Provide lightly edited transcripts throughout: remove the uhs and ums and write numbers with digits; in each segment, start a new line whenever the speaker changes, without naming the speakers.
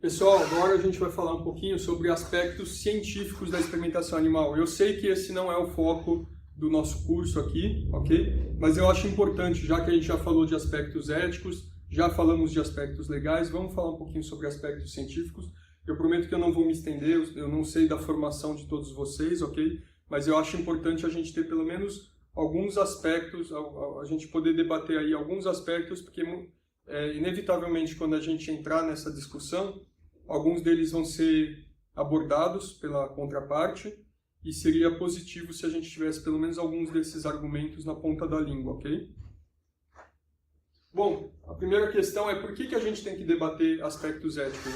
Pessoal, agora a gente vai falar um pouquinho sobre aspectos científicos da experimentação animal. Eu sei que esse não é o foco do nosso curso aqui, ok? Mas eu acho importante, já que a gente já falou de aspectos éticos, já falamos de aspectos legais, vamos falar um pouquinho sobre aspectos científicos. Eu prometo que eu não vou me estender, eu não sei da formação de todos vocês, ok? Mas eu acho importante a gente ter pelo menos alguns aspectos, a gente poder debater aí alguns aspectos, porque inevitavelmente quando a gente entrar nessa discussão, alguns deles vão ser abordados pela contraparte e seria positivo se a gente tivesse pelo menos alguns desses argumentos na ponta da língua, ok? Bom, a primeira questão é por que a gente tem que debater aspectos éticos,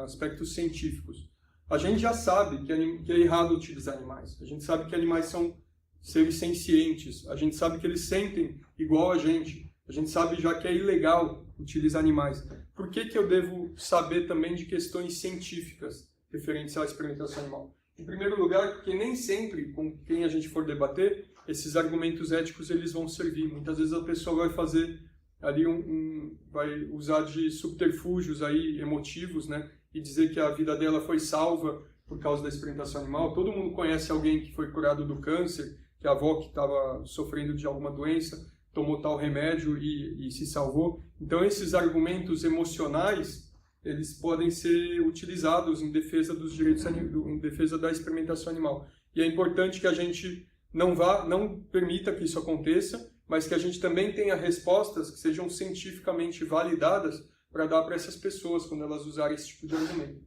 aspectos científicos? A gente já sabe que é errado utilizar animais, a gente sabe que animais são seres sencientes, a gente sabe que eles sentem igual a gente sabe já que é ilegal utilizar animais. Por que eu devo saber também de questões científicas referentes à experimentação animal? Em primeiro lugar, porque nem sempre, com quem a gente for debater, esses argumentos éticos eles vão servir. Muitas vezes a pessoa vai fazer ali vai usar de subterfúgios aí emotivos, né, e dizer que a vida dela foi salva por causa da experimentação animal. Todo mundo conhece alguém que foi curado do câncer, que a avó que estava sofrendo de alguma doença tomou tal remédio e se salvou. Então esses argumentos emocionais, eles podem ser utilizados em defesa dos direitos, em defesa da experimentação animal. E é importante que a gente não permita que isso aconteça, mas que a gente também tenha respostas que sejam cientificamente validadas para dar para essas pessoas quando elas usarem esse tipo de argumento.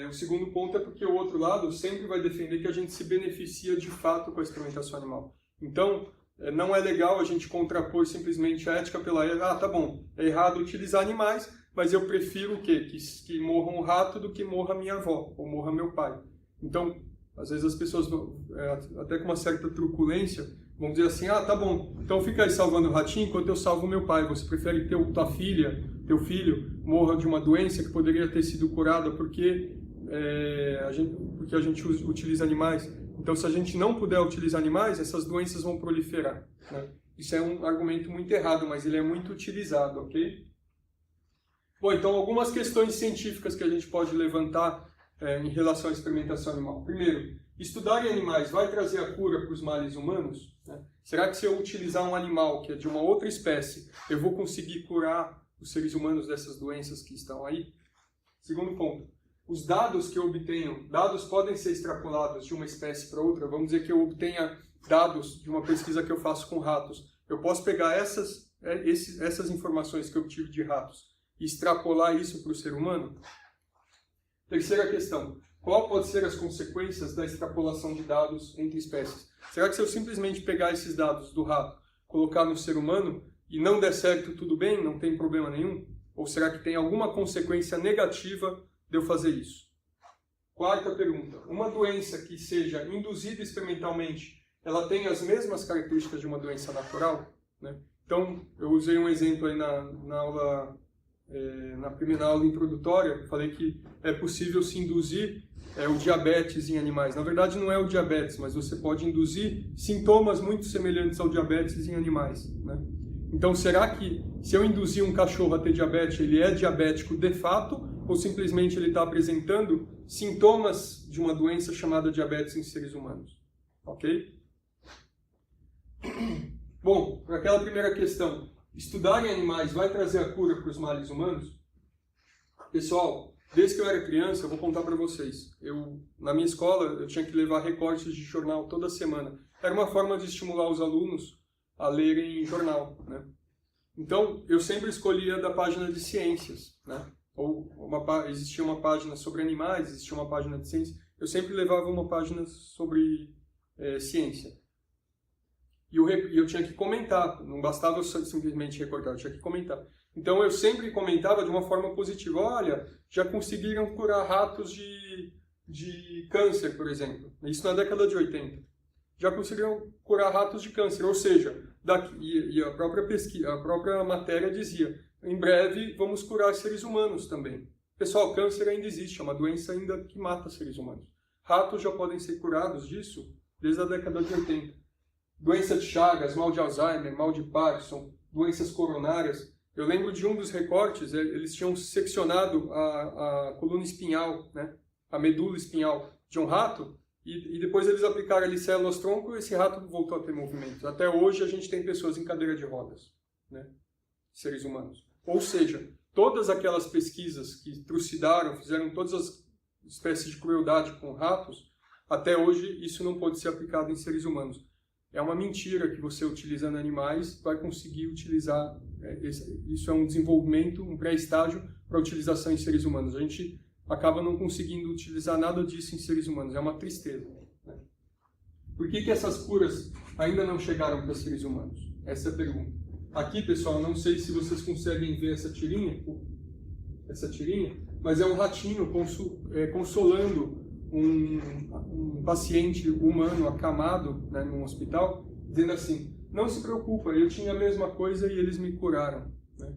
O segundo ponto é porque o outro lado sempre vai defender que a gente se beneficia de fato com a experimentação animal. Então, não é legal a gente contrapor simplesmente a ética pela ética. Ah, tá bom, é errado utilizar animais, mas eu prefiro o quê? Que morra um rato do que morra minha avó, ou morra meu pai. Então, às vezes as pessoas, até com uma certa truculência, vão dizer assim, ah, tá bom, então fica aí salvando o ratinho enquanto eu salvo meu pai. Você prefere que tua filha, teu filho, morra de uma doença que poderia ter sido curada porque a gente utiliza animais. Então, se a gente não puder utilizar animais, essas doenças vão proliferar, né? Isso é um argumento muito errado, mas ele é muito utilizado, ok? Bom, então, algumas questões científicas que a gente pode levantar em relação à experimentação animal. Primeiro, estudar em animais vai trazer a cura para os males humanos? Né? Será que se eu utilizar um animal que é de uma outra espécie, eu vou conseguir curar os seres humanos dessas doenças que estão aí? Segundo ponto. Os dados que eu obtenho, dados podem ser extrapolados de uma espécie para outra. Vamos dizer que eu obtenha dados de uma pesquisa que eu faço com ratos. Eu posso pegar essas informações que eu obtive de ratos e extrapolar isso para o ser humano? Terceira questão. Qual pode ser as consequências da extrapolação de dados entre espécies? Será que se eu simplesmente pegar esses dados do rato, colocar no ser humano e não der certo, tudo bem? Não tem problema nenhum? Ou será que tem alguma consequência negativa de eu fazer isso? Quarta pergunta. Uma doença que seja induzida experimentalmente, ela tem as mesmas características de uma doença natural? Né? Então, eu usei um exemplo aí na primeira aula introdutória, falei que é possível se induzir o diabetes em animais. Na verdade, não é o diabetes, mas você pode induzir sintomas muito semelhantes ao diabetes em animais, né? Então, será que se eu induzir um cachorro a ter diabetes, ele é diabético de fato, ou simplesmente ele está apresentando sintomas de uma doença chamada diabetes em seres humanos? Ok? Bom, para aquela primeira questão, estudar em animais vai trazer a cura para os males humanos? Pessoal, desde que eu era criança, eu vou contar para vocês. Na minha escola, eu tinha que levar recortes de jornal toda semana. Era uma forma de estimular os alunos a lerem jornal, né? Então, eu sempre escolhia da página de ciências, né? Existia uma página sobre animais, existia uma página de ciência. Eu sempre levava uma página sobre ciência. E eu tinha que comentar, não bastava eu simplesmente recortar, eu tinha que comentar. Então eu sempre comentava de uma forma positiva. Olha, já conseguiram curar ratos de câncer, por exemplo. Isso na década de 80. Já conseguiram curar ratos de câncer, ou seja, a própria matéria dizia, em breve vamos curar seres humanos também. Pessoal, câncer ainda existe, é uma doença ainda que mata seres humanos. Ratos já podem ser curados disso desde a década de 80. Doença de Chagas, mal de Alzheimer, mal de Parkinson, doenças coronárias, Eu lembro de um dos recortes, eles tinham seccionado a coluna espinhal, né, a medula espinhal de um rato, e depois eles aplicaram ali células-tronco e esse rato voltou a ter movimento. Até hoje a gente tem pessoas em cadeira de rodas, né, seres humanos. Ou seja, todas aquelas pesquisas que trucidaram, fizeram todas as espécies de crueldade com ratos, até hoje isso não pode ser aplicado em seres humanos. É uma mentira que você, utilizando animais, vai conseguir utilizar. Isso é um desenvolvimento, um pré-estágio para utilização em seres humanos. A gente acaba não conseguindo utilizar nada disso em seres humanos. É uma tristeza, né? Por que essas curas ainda não chegaram para seres humanos? Essa é a pergunta. Aqui, pessoal, não sei se vocês conseguem ver essa tirinha, mas é um ratinho consolando um paciente humano acamado, né, num hospital, dizendo assim: não se preocupa, eu tinha a mesma coisa e eles me curaram, né?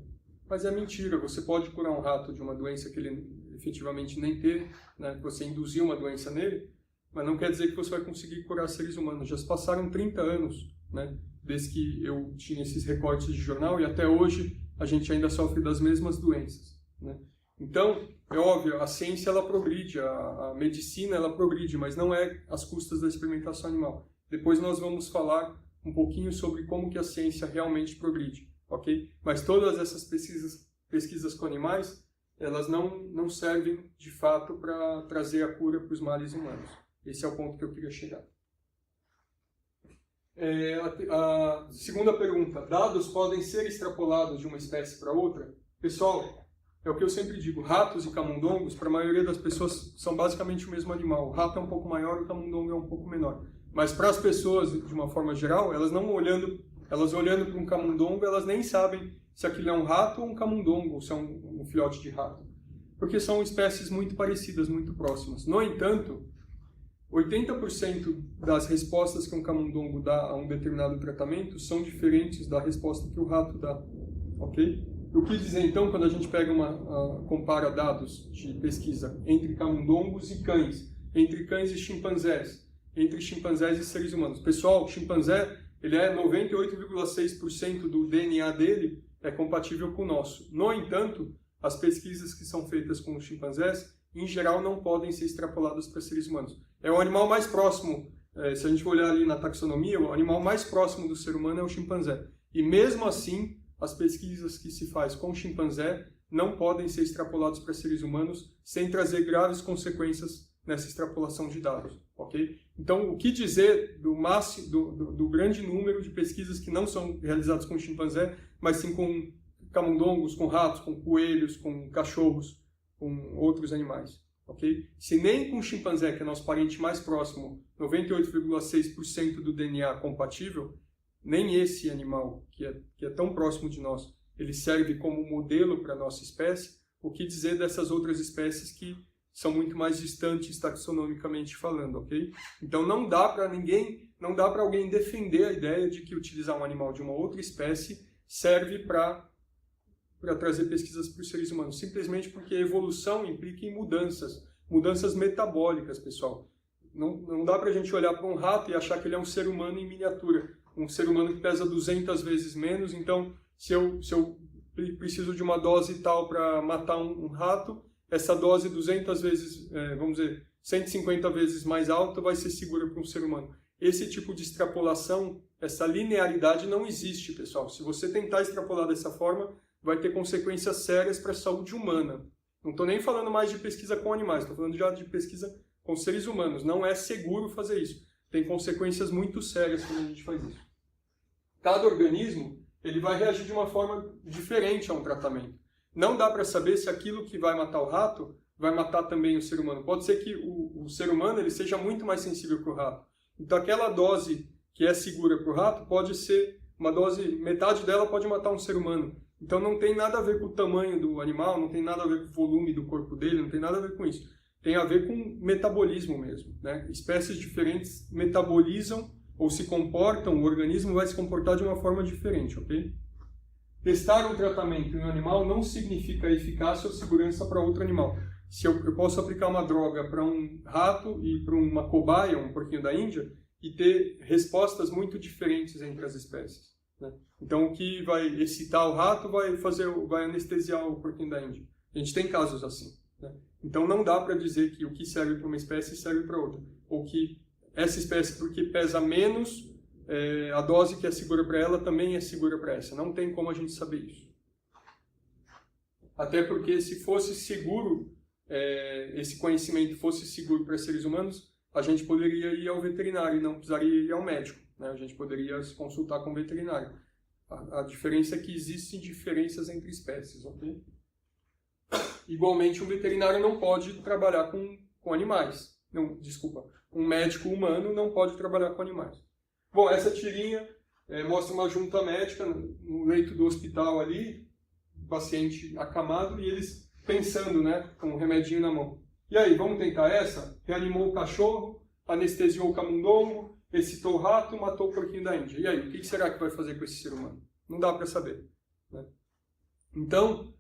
Mas é mentira, você pode curar um rato de uma doença que ele efetivamente nem teve, né, que você induziu uma doença nele, mas não quer dizer que você vai conseguir curar seres humanos. Já se passaram 30 anos, né, desde que eu tinha esses recortes de jornal e até hoje a gente ainda sofre das mesmas doenças, né? Então, é óbvio, a ciência ela progride, a medicina ela progride, mas não é às custas da experimentação animal. Depois nós vamos falar um pouquinho sobre como que a ciência realmente progride, ok? Mas todas essas pesquisas com animais, elas não servem de fato para trazer a cura para os males humanos. Esse é o ponto que eu queria chegar. A segunda pergunta: dados podem ser extrapolados de uma espécie para outra? Pessoal, é o que eu sempre digo, ratos e camundongos, para a maioria das pessoas, são basicamente o mesmo animal. O rato é um pouco maior, o camundongo é um pouco menor. Mas para as pessoas, de uma forma geral, elas olhando para um camundongo, elas nem sabem se aquilo é um rato ou um camundongo, ou se é um filhote de rato. Porque são espécies muito parecidas, muito próximas. No entanto, 80% das respostas que um camundongo dá a um determinado tratamento são diferentes da resposta que o rato dá, ok? O que dizer, então, quando a gente compara dados de pesquisa entre camundongos e cães, entre cães e chimpanzés, entre chimpanzés e seres humanos? Pessoal, o chimpanzé, ele é 98,6% do DNA dele é compatível com o nosso. No entanto, as pesquisas que são feitas com os chimpanzés, em geral, não podem ser extrapoladas para seres humanos. É o animal mais próximo, se a gente olhar ali na taxonomia, o animal mais próximo do ser humano é o chimpanzé. E mesmo assim, as pesquisas que se faz com o chimpanzé não podem ser extrapoladas para seres humanos sem trazer graves consequências nessa extrapolação de dados, ok? Então, o que dizer do grande número de pesquisas que não são realizadas com chimpanzé, mas sim com camundongos, com ratos, com coelhos, com cachorros, com outros animais, ok? Se nem com o chimpanzé, que é nosso parente mais próximo, 98,6% do DNA compatível, nem esse animal, que é tão próximo de nós, ele serve como modelo para a nossa espécie, o que dizer dessas outras espécies que são muito mais distantes taxonomicamente falando, ok? Então não dá para alguém defender a ideia de que utilizar um animal de uma outra espécie serve para trazer pesquisas para os seres humanos, simplesmente porque a evolução implica em mudanças metabólicas, pessoal. Não dá para a gente olhar para um rato e achar que ele é um ser humano em miniatura, um ser humano que pesa 200 vezes menos, então se eu preciso de uma dose tal para matar um rato, essa dose 200 vezes, vamos dizer, 150 vezes mais alta vai ser segura para um ser humano. Esse tipo de extrapolação, essa linearidade não existe, pessoal. Se você tentar extrapolar dessa forma, vai ter consequências sérias para a saúde humana. Não estou nem falando mais de pesquisa com animais, estou falando já de pesquisa com seres humanos. Não é seguro fazer isso. Tem consequências muito sérias quando a gente faz isso. Cada organismo ele vai reagir de uma forma diferente a um tratamento. Não dá para saber se aquilo que vai matar o rato vai matar também o ser humano. Pode ser que o ser humano ele seja muito mais sensível que o rato. Então aquela dose que é segura para o rato pode ser uma dose, metade dela pode matar um ser humano. Então não tem nada a ver com o tamanho do animal, não tem nada a ver com o volume do corpo dele, não tem nada a ver com isso. Tem a ver com metabolismo mesmo, né? Espécies diferentes metabolizam ou se comportam, o organismo vai se comportar de uma forma diferente, ok? Testar um tratamento em um animal não significa eficácia ou segurança para outro animal. Se eu posso aplicar uma droga para um rato e para uma cobaia, um porquinho da Índia, e ter respostas muito diferentes entre as espécies, né? Então, o que vai excitar o rato vai anestesiar o porquinho da Índia. A gente tem casos assim, né? Então, não dá para dizer que o que serve para uma espécie serve para outra. Ou que essa espécie, porque pesa menos, a dose que é segura para ela também é segura para essa. Não tem como a gente saber isso. Até porque se fosse seguro, esse conhecimento fosse seguro para seres humanos, a gente poderia ir ao veterinário e não precisaria ir ao médico, né? A gente poderia se consultar com o veterinário. A diferença é que existem diferenças entre espécies, ok? Igualmente, um veterinário não pode trabalhar com animais. Não, desculpa, um médico humano não pode trabalhar com animais. Bom, essa tirinha mostra uma junta médica no leito do hospital ali, o paciente acamado e eles pensando, né, com um remedinho na mão. E aí, vamos tentar essa? Reanimou o cachorro, anestesiou o camundongo, excitou o rato, matou o porquinho da Índia. E aí, o que será que vai fazer com esse ser humano? Não dá para saber, né? Então,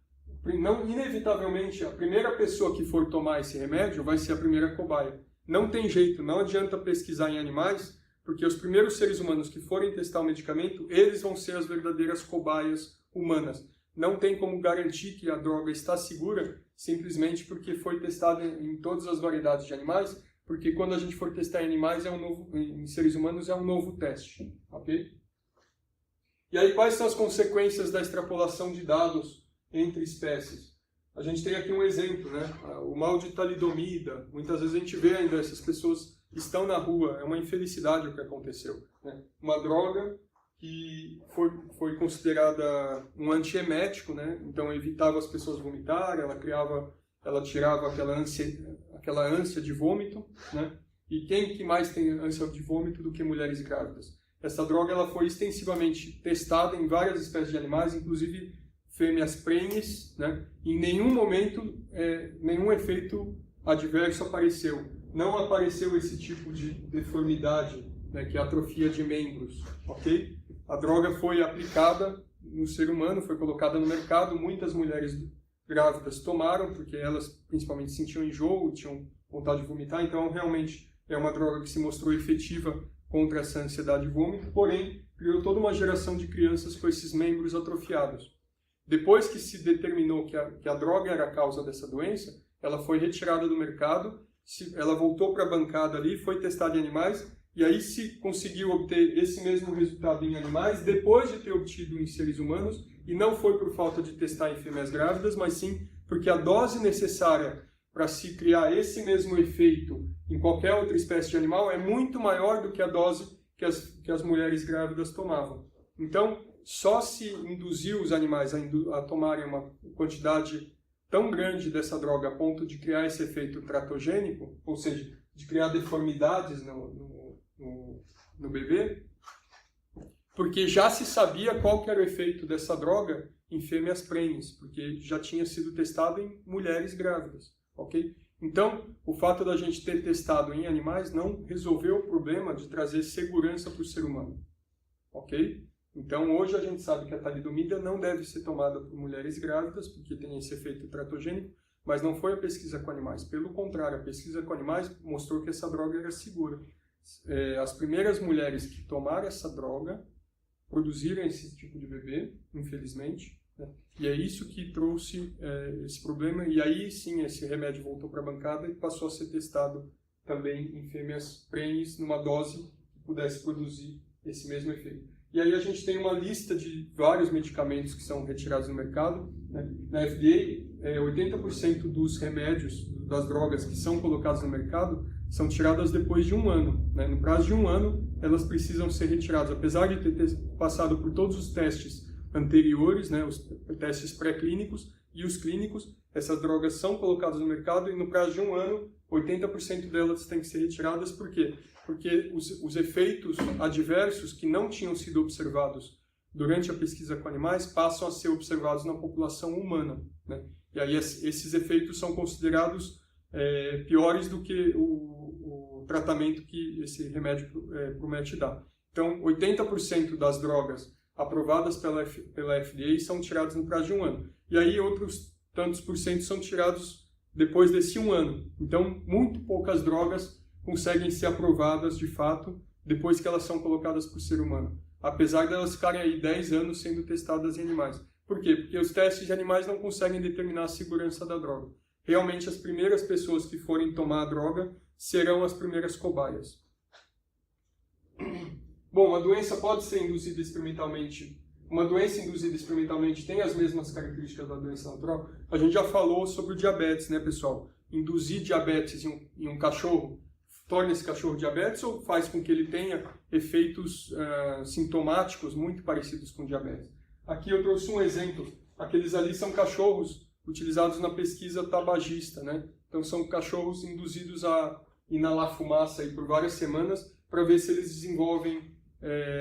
inevitavelmente, a primeira pessoa que for tomar esse remédio vai ser a primeira cobaia. Não tem jeito, não adianta pesquisar em animais, porque os primeiros seres humanos que forem testar o medicamento, eles vão ser as verdadeiras cobaias humanas. Não tem como garantir que a droga está segura simplesmente porque foi testada em todas as variedades de animais, porque quando a gente for testar em animais, em seres humanos, é um novo teste, ok? E aí, quais são as consequências da extrapolação de dados entre espécies? A gente tem aqui um exemplo, né? O mal de talidomida. Muitas vezes a gente vê ainda essas pessoas estão na rua, é uma infelicidade o que aconteceu, né? Uma droga que foi considerada um antiemético, né? Então evitava as pessoas vomitarem, ela tirava aquela ânsia de vômito, né? E quem que mais tem ânsia de vômito do que mulheres grávidas? Essa droga ela foi extensivamente testada em várias espécies de animais, inclusive fêmeas prenhes, né? Em nenhum momento nenhum efeito adverso apareceu. Não apareceu esse tipo de deformidade, né, que é a atrofia de membros, ok? A droga foi aplicada no ser humano, foi colocada no mercado, muitas mulheres grávidas tomaram, porque elas principalmente sentiam enjoo, tinham vontade de vomitar, então realmente é uma droga que se mostrou efetiva contra essa ansiedade de vômito, porém criou toda uma geração de crianças com esses membros atrofiados. Depois que se determinou que a droga era a causa dessa doença, ela foi retirada do mercado, ela voltou para a bancada ali, foi testada em animais, e aí se conseguiu obter esse mesmo resultado em animais, depois de ter obtido em seres humanos, e não foi por falta de testar em fêmeas grávidas, mas sim porque a dose necessária para se criar esse mesmo efeito em qualquer outra espécie de animal é muito maior do que a dose que as mulheres grávidas tomavam. Então, só se induziu os animais a tomarem uma quantidade tão grande dessa droga a ponto de criar esse efeito tratogênico, ou seja, de criar deformidades no bebê, porque já se sabia qual que era o efeito dessa droga em fêmeas prenhes, porque já tinha sido testado em mulheres grávidas, ok? Então, o fato da gente ter testado em animais não resolveu o problema de trazer segurança para o ser humano, ok? Então, hoje a gente sabe que a talidomida não deve ser tomada por mulheres grávidas, porque tem esse efeito tratogênico, mas não foi a pesquisa com animais. Pelo contrário, a pesquisa com animais mostrou que essa droga era segura. As primeiras mulheres que tomaram essa droga produziram esse tipo de bebê, infelizmente, né? E é isso que trouxe esse problema. E aí, sim, esse remédio voltou para a bancada e passou a ser testado também em fêmeas prenhes, numa dose que pudesse produzir esse mesmo efeito. E aí a gente tem uma lista de vários medicamentos que são retirados do mercado, né? Na FDA, 80% dos remédios, das drogas que são colocadas no mercado, são tiradas depois de 1 ano, né? No prazo de 1 ano, elas precisam ser retiradas. Apesar de ter passado por todos os testes anteriores, né? Os testes pré-clínicos e os clínicos, essas drogas são colocadas no mercado e no prazo de 1 ano, 80% delas têm que ser retiradas. Por quê? Porque os efeitos adversos que não tinham sido observados durante a pesquisa com animais passam a ser observados na população humana, né? E aí esses efeitos são considerados piores do que o tratamento que esse remédio promete dar. Então, 80% das drogas aprovadas pela FDA são tiradas no prazo de 1 ano. E aí outros tantos por cento são tirados depois desse 1 ano. Então, muito poucas drogas conseguem ser aprovadas de fato depois que elas são colocadas para o ser humano. apesar de elas ficarem aí 10 anos sendo testadas em animais. Por quê? Porque os testes de animais não conseguem determinar a segurança da droga. Realmente, as primeiras pessoas que forem tomar a droga serão as primeiras cobaias. Bom, uma doença pode ser induzida experimentalmente. Uma doença induzida experimentalmente tem as mesmas características da doença natural? A gente já falou sobre o diabetes, né, pessoal? Induzir diabetes em um cachorro torna esse cachorro diabetes ou faz com que ele tenha efeitos sintomáticos muito parecidos com diabetes? Aqui eu trouxe um exemplo. Aqueles ali são cachorros utilizados na pesquisa tabagista, né? Então são cachorros induzidos a inalar fumaça aí por várias semanas para ver se eles desenvolvem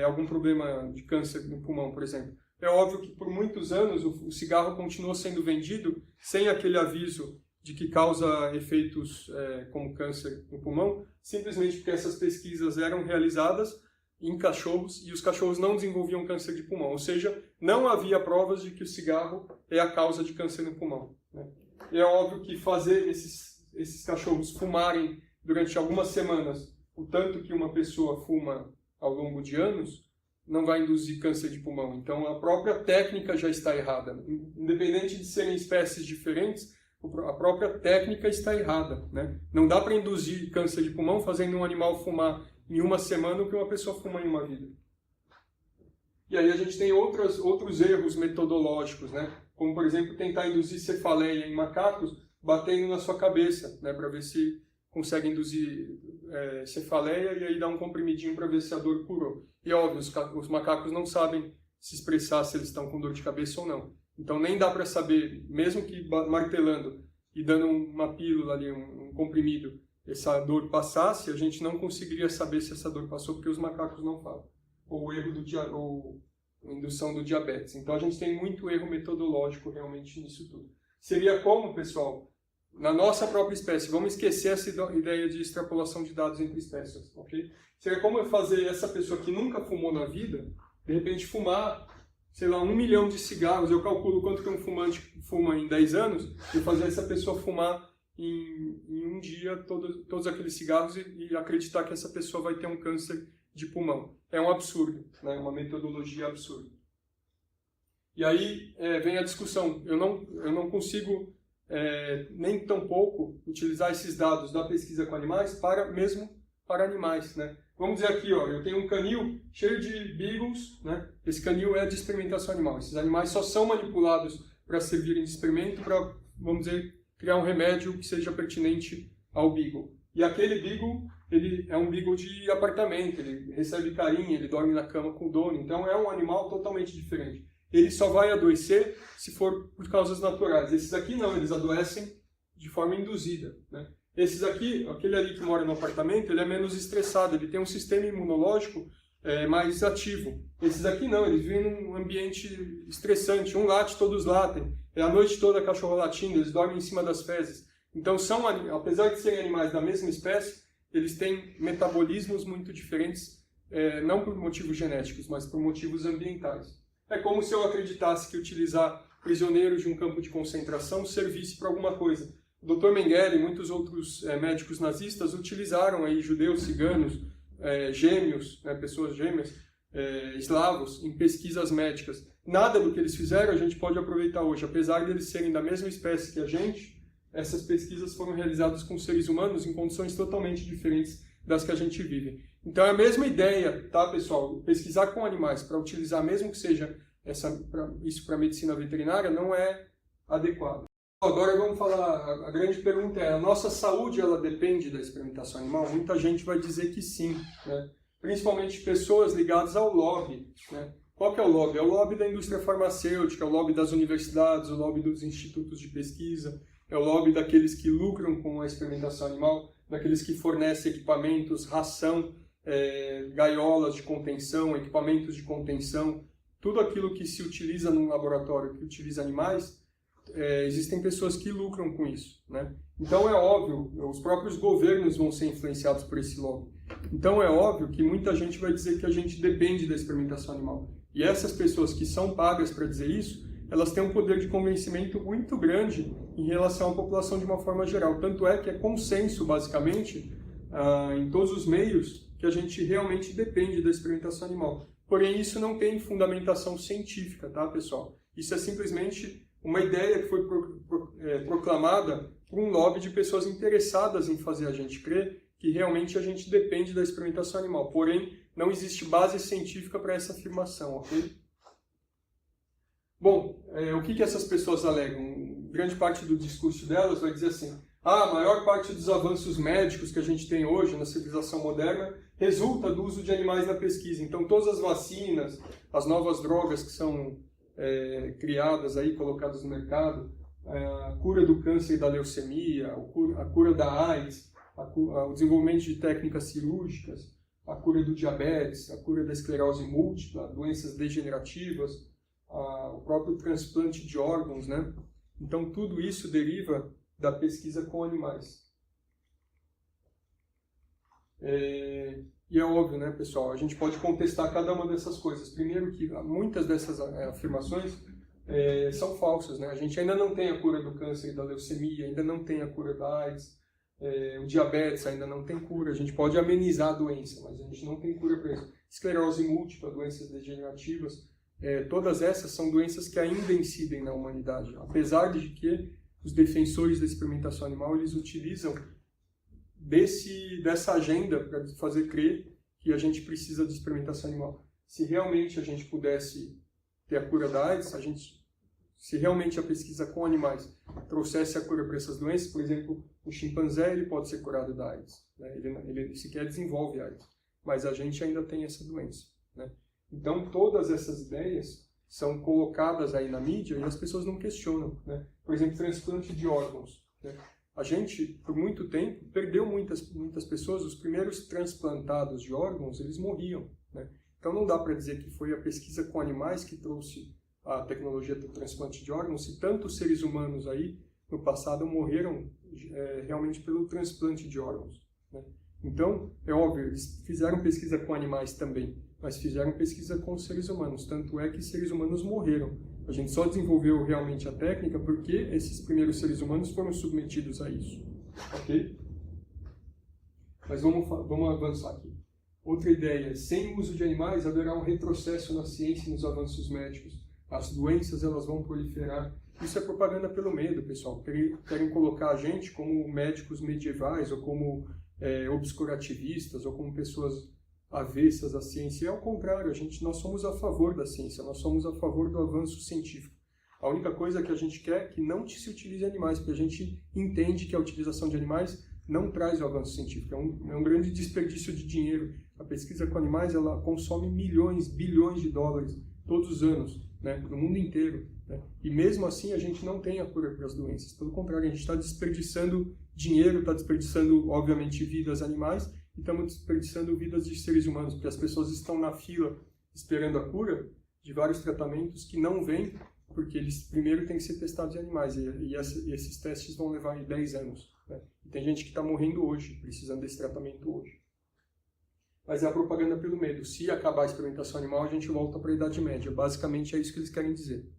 algum problema de câncer no pulmão, por exemplo. É óbvio que por muitos anos o cigarro continuou sendo vendido sem aquele aviso de que causa efeitos como câncer no pulmão, simplesmente porque essas pesquisas eram realizadas em cachorros e os cachorros não desenvolviam câncer de pulmão, ou seja, não havia provas de que o cigarro é a causa de câncer no pulmão, né? E é óbvio que fazer esses cachorros fumarem durante algumas semanas, o tanto que uma pessoa fuma ao longo de anos, não vai induzir câncer de pulmão. Então a própria técnica já está errada. Independente de serem espécies diferentes, a própria técnica está errada, né? Não dá para induzir câncer de pulmão fazendo um animal fumar em uma semana o que uma pessoa fuma em uma vida. E aí a gente tem outros erros metodológicos, né? Como, por exemplo, tentar induzir cefaleia em macacos batendo na sua cabeça, né? Para ver se consegue induzir cefaleia e aí dar um comprimidinho para ver se a dor curou. E óbvio, os macacos não sabem se expressar se eles estão com dor de cabeça ou não. Então nem dá para saber, mesmo que martelando e dando uma pílula ali, um comprimido, essa dor passasse, a gente não conseguiria saber se essa dor passou porque os macacos não falam. Ou o erro ou indução do diabetes. Então a gente tem muito erro metodológico realmente nisso tudo. Seria como, pessoal, na nossa própria espécie, vamos esquecer essa ideia de extrapolação de dados entre espécies, ok? Seria como eu fazer essa pessoa que nunca fumou na vida, de repente fumar, sei lá, 1 milhão de cigarros, eu calculo quanto que um fumante fuma em 10 anos, e fazer essa pessoa fumar em um dia todos aqueles cigarros e acreditar que essa pessoa vai ter um câncer de pulmão. É um absurdo, né? Uma metodologia absurda. E aí vem a discussão. Eu não consigo nem tão pouco utilizar esses dados da pesquisa com animais mesmo para animais, né? Vamos dizer aqui, ó, eu tenho um canil cheio de beagles, né? Esse canil é de experimentação animal. Esses animais só são manipulados para servirem de experimento para, vamos dizer, criar um remédio que seja pertinente ao beagle. E aquele beagle, ele é um beagle de apartamento, ele recebe carinho, ele dorme na cama com o dono, então é um animal totalmente diferente. Ele só vai adoecer se for por causas naturais. Esses aqui não, eles adoecem de forma induzida, né? Esses aqui, aquele ali que mora no apartamento, ele é menos estressado, ele tem um sistema imunológico mais ativo. Esses aqui não, eles vivem num ambiente estressante, um late, todos latem. É a noite toda a cachorro latindo, eles dormem em cima das fezes. Então, apesar de serem animais da mesma espécie, eles têm metabolismos muito diferentes, não por motivos genéticos, mas por motivos ambientais. É como se eu acreditasse que utilizar prisioneiros de um campo de concentração servisse para alguma coisa. O Dr. Mengele e muitos outros médicos nazistas utilizaram aí judeus, ciganos, gêmeos, né, pessoas gêmeas, eslavos, em pesquisas médicas. Nada do que eles fizeram a gente pode aproveitar hoje. Apesar de eles serem da mesma espécie que a gente, essas pesquisas foram realizadas com seres humanos em condições totalmente diferentes das que a gente vive. Então é a mesma ideia, tá, pessoal? Pesquisar com animais para utilizar, mesmo que seja isso para medicina veterinária, não é adequado. Agora vamos falar, a grande pergunta é, a nossa saúde ela depende da experimentação animal? Muita gente vai dizer que sim, né? Principalmente pessoas ligadas ao lobby, né? Qual que é o lobby? É o lobby da indústria farmacêutica, é o lobby das universidades, o lobby dos institutos de pesquisa, é o lobby daqueles que lucram com a experimentação animal, daqueles que fornecem equipamentos, ração, gaiolas de contenção, equipamentos de contenção, tudo aquilo que se utiliza num laboratório que utiliza animais, existem pessoas que lucram com isso, né? Então é óbvio, os próprios governos vão ser influenciados por esse lobby. Então é óbvio que muita gente vai dizer que a gente depende da experimentação animal. E essas pessoas que são pagas para dizer isso, elas têm um poder de convencimento muito grande em relação à população de uma forma geral. Tanto é que é consenso, basicamente, em todos os meios, que a gente realmente depende da experimentação animal. Porém, isso não tem fundamentação científica, tá, pessoal? Isso é simplesmente uma ideia que foi proclamada por um lobby de pessoas interessadas em fazer a gente crer que realmente a gente depende da experimentação animal. Porém, não existe base científica para essa afirmação, ok? Bom, o que essas pessoas alegam? Grande parte do discurso delas vai dizer assim: a maior parte dos avanços médicos que a gente tem hoje na civilização moderna resulta do uso de animais na pesquisa. Então, todas as vacinas, as novas drogas que são criadas aí, colocadas no mercado, a cura do câncer e da leucemia, a cura da AIDS, o desenvolvimento de técnicas cirúrgicas, a cura do diabetes, a cura da esclerose múltipla, doenças degenerativas, o próprio transplante de órgãos, né? Então, tudo isso deriva da pesquisa com animais. E é óbvio, né, pessoal, a gente pode contestar cada uma dessas coisas. Primeiro que muitas dessas afirmações são falsas, né? A gente ainda não tem a cura do câncer e da leucemia, ainda não tem a cura da AIDS, o diabetes ainda não tem cura. A gente pode amenizar a doença, mas a gente não tem cura para isso. Esclerose múltipla, doenças degenerativas, todas essas são doenças que ainda incidem na humanidade, apesar de que os defensores da experimentação animal, eles utilizam dessa agenda para fazer crer que a gente precisa de experimentação animal. Se realmente a gente pudesse ter a cura da AIDS, se realmente a pesquisa com animais trouxesse a cura para essas doenças, por exemplo, o chimpanzé ele pode ser curado da AIDS, né? Ele sequer desenvolve AIDS, mas a gente ainda tem essa doença, né? Então, todas essas ideias são colocadas aí na mídia e as pessoas não questionam, né? Por exemplo, transplante de órgãos, né? A gente, por muito tempo, perdeu muitas pessoas. Os primeiros transplantados de órgãos, eles morriam, né? Então, não dá para dizer que foi a pesquisa com animais que trouxe a tecnologia do transplante de órgãos, se tantos seres humanos aí, no passado, morreram realmente pelo transplante de órgãos, né? Então, é óbvio, eles fizeram pesquisa com animais também, mas fizeram pesquisa com seres humanos. Tanto é que seres humanos morreram. A gente só desenvolveu realmente a técnica porque esses primeiros seres humanos foram submetidos a isso. Ok? Mas vamos avançar aqui. Outra ideia: sem o uso de animais, haverá um retrocesso na ciência e nos avanços médicos. As doenças elas vão proliferar. Isso é propaganda pelo medo, pessoal. Querem colocar a gente como médicos medievais, ou como obscurativistas, ou como pessoas avessas à ciência. É ao contrário, nós somos a favor da ciência, nós somos a favor do avanço científico. A única coisa que a gente quer é que não se utilize animais, porque a gente entende que a utilização de animais não traz o avanço científico. É um grande desperdício de dinheiro. A pesquisa com animais ela consome milhões, bilhões de dólares todos os anos, né, no mundo inteiro, né? E mesmo assim a gente não tem a cura para as doenças. Pelo contrário, a gente está desperdiçando dinheiro, está desperdiçando, obviamente, vidas animais, e estamos desperdiçando vidas de seres humanos, porque as pessoas estão na fila esperando a cura de vários tratamentos que não vêm, porque eles primeiro têm que ser testados em animais, e esses testes vão levar aí 10 anos, né? E tem gente que está morrendo hoje, precisando desse tratamento hoje. Mas é a propaganda pelo medo. Se acabar a experimentação animal, a gente volta para a Idade Média. Basicamente é isso que eles querem dizer.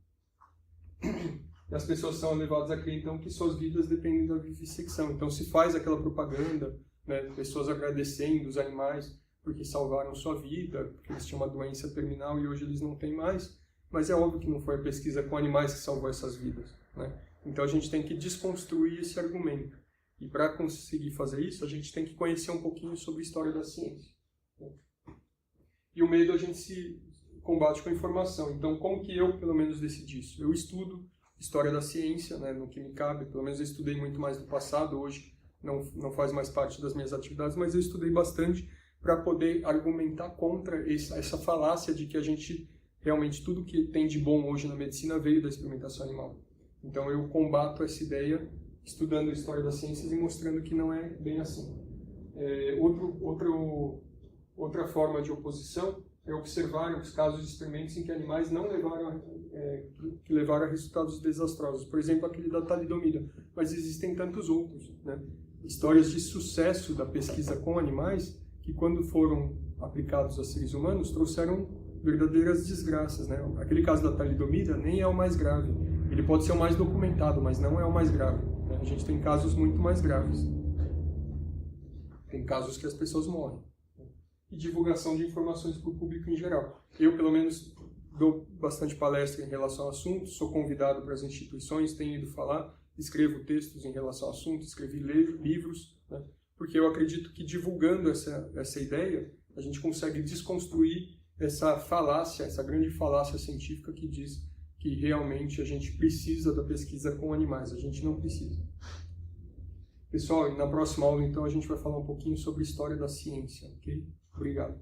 E as pessoas são levadas a crer, então, que suas vidas dependem da vivissecção. Então se faz aquela propaganda, né, pessoas agradecendo os animais porque salvaram sua vida, porque eles tinham uma doença terminal e hoje eles não têm mais. Mas é óbvio que não foi a pesquisa com animais que salvou essas vidas, né? Então a gente tem que desconstruir esse argumento. E para conseguir fazer isso, a gente tem que conhecer um pouquinho sobre a história da ciência. E o medo a gente se combate com a informação. Então, como que eu, pelo menos, decidi isso? Eu estudo história da ciência, né, no que me cabe. Pelo menos eu estudei muito mais no passado. Hoje não faz mais parte das minhas atividades, mas eu estudei bastante para poder argumentar contra essa falácia de que a gente, realmente, tudo que tem de bom hoje na medicina veio da experimentação animal. Então, eu combato essa ideia estudando a história das ciências e mostrando que não é bem assim. Outra forma de oposição é observar os casos de experimentos em que animais não levaram a resultados desastrosos. Por exemplo, aquele da talidomida. Mas existem tantos outros, né? Histórias de sucesso da pesquisa com animais que, quando foram aplicados a seres humanos, trouxeram verdadeiras desgraças, né? Aquele caso da talidomida nem é o mais grave. Ele pode ser o mais documentado, mas não é o mais grave, né? A gente tem casos muito mais graves. Tem casos que as pessoas morrem. e divulgação de informações para o público em geral. Eu, pelo menos, dou bastante palestra em relação ao assunto, sou convidado para as instituições, tenho ido falar, escrevo textos em relação ao assunto, escrevi livros, né? Porque eu acredito que divulgando essa ideia, a gente consegue desconstruir essa falácia, essa grande falácia científica que diz que realmente a gente precisa da pesquisa com animais, a gente não precisa. Pessoal, na próxima aula, então, a gente vai falar um pouquinho sobre história da ciência, ok? Obrigado.